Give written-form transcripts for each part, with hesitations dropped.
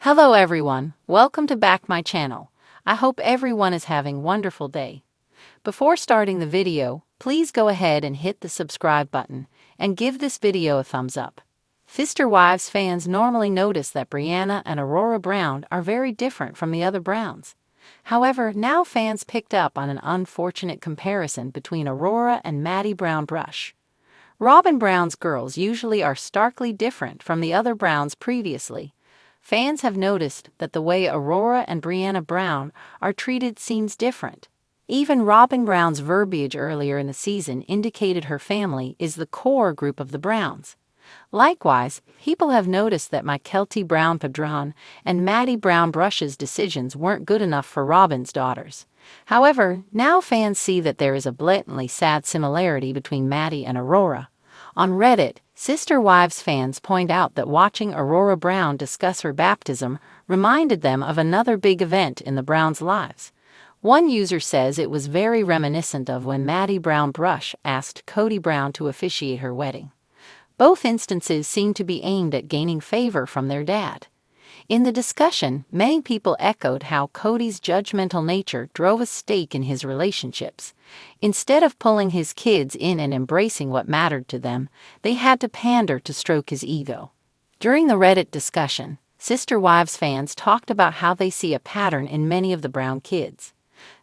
Hello everyone, welcome to back my channel. I hope everyone is having a wonderful day. Before starting the video, please go ahead and hit the subscribe button and give this video a thumbs up. Sister Wives fans normally notice that Brianna and Aurora Brown are very different from the other Browns. However, now fans picked up on an unfortunate comparison between Aurora and Maddie Brown Brush. Robin Brown's girls usually are starkly different from the other Browns previously. Fans have noticed that the way Aurora and Brianna Brown are treated seems different. Even Robin Brown's verbiage earlier in the season indicated her family is the core group of the Browns. Likewise, people have noticed that Mykelti Brown Padron and Maddie Brown Brush's decisions weren't good enough for Robin's daughters. However, now fans see that there is a blatantly sad similarity between Maddie and Aurora. On Reddit, Sister Wives fans point out that watching Aurora Brown discuss her baptism reminded them of another big event in the Browns' lives. One user says it was very reminiscent of when Maddie Brown Brush asked Cody Brown to officiate her wedding. Both instances seem to be aimed at gaining favor from their dad. In the discussion, many people echoed how Cody's judgmental nature drove a stake in his relationships. Instead of pulling his kids in and embracing what mattered to them, they had to pander to stroke his ego. During the Reddit discussion, Sister Wives fans talked about how they see a pattern in many of the Brown kids.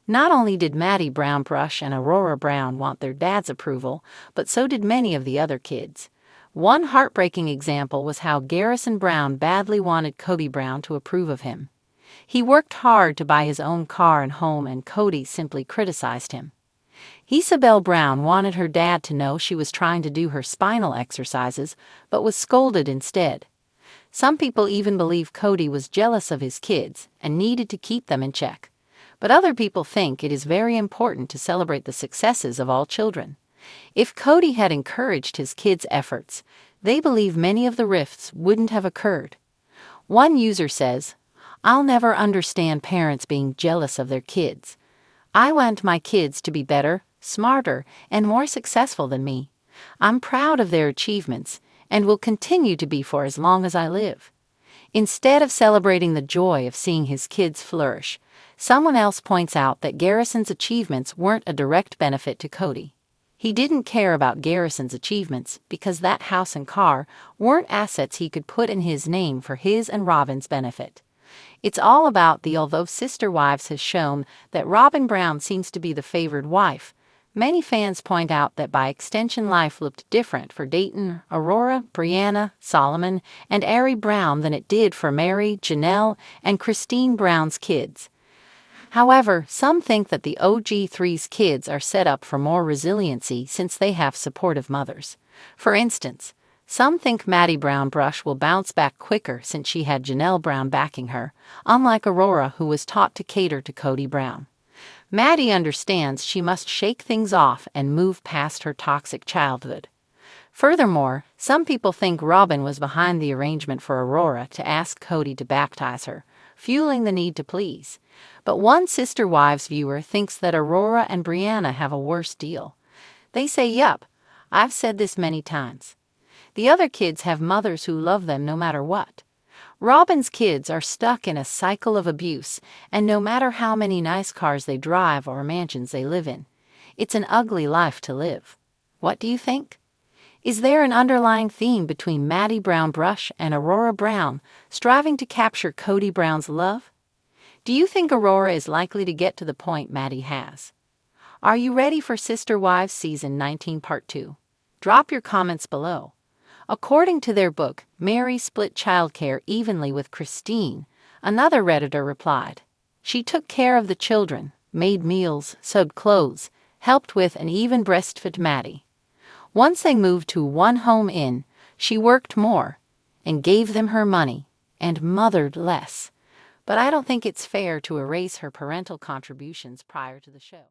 Not only did Maddie Brown Brush and Aurora Brown want their dad's approval, but so did many of the other kids. One heartbreaking example was how Garrison Brown badly wanted Cody Brown to approve of him. He worked hard to buy his own car and home, and Cody simply criticized him. Isabel Brown wanted her dad to know she was trying to do her spinal exercises, but was scolded instead. Some people even believe Cody was jealous of his kids and needed to keep them in check. But other people think it is very important to celebrate the successes of all children. If Cody had encouraged his kids' efforts, they believe many of the rifts wouldn't have occurred. One user says, "I'll never understand parents being jealous of their kids. I want my kids to be better, smarter, and more successful than me. I'm proud of their achievements and will continue to be for as long as I live." Instead of celebrating the joy of seeing his kids flourish, someone else points out that Garrison's achievements weren't a direct benefit to Cody. He didn't care about Garrison's achievements because that house and car weren't assets he could put in his name for his and Robin's benefit. It's all about the although Sister Wives has shown that Robin Brown seems to be the favored wife. Many fans point out that by extension life looked different for Dayton, Aurora, Brianna, Solomon, and Ari Brown than it did for Mary, Janelle, and Christine Brown's kids. However, some think that the OG3's kids are set up for more resiliency since they have supportive mothers. For instance, some think Maddie Brown Brush will bounce back quicker since she had Janelle Brown backing her, unlike Aurora, who was taught to cater to Cody Brown. Maddie understands she must shake things off and move past her toxic childhood. Furthermore, some people think Robin was behind the arrangement for Aurora to ask Cody to baptize her, fueling the need to please. But one Sister Wives viewer thinks that Aurora and Brianna have a worse deal. They say, "Yup, I've said this many times. The other kids have mothers who love them no matter what. Robin's kids are stuck in a cycle of abuse, and no matter how many nice cars they drive or mansions they live in, it's an ugly life to live." What do you think? Is there an underlying theme between Maddie Brown Brush and Aurora Brown striving to capture Cody Brown's love? Do you think Aurora is likely to get to the point Maddie has? Are you ready for Sister Wives Season 19 Part 2? Drop your comments below. According to their book, Mary split childcare evenly with Christine, another Redditor replied. She took care of the children, made meals, sewed clothes, helped with and even breastfed Maddie. Once they moved to one home inn, she worked more and gave them her money and mothered less. But I don't think it's fair to erase her parental contributions prior to the show.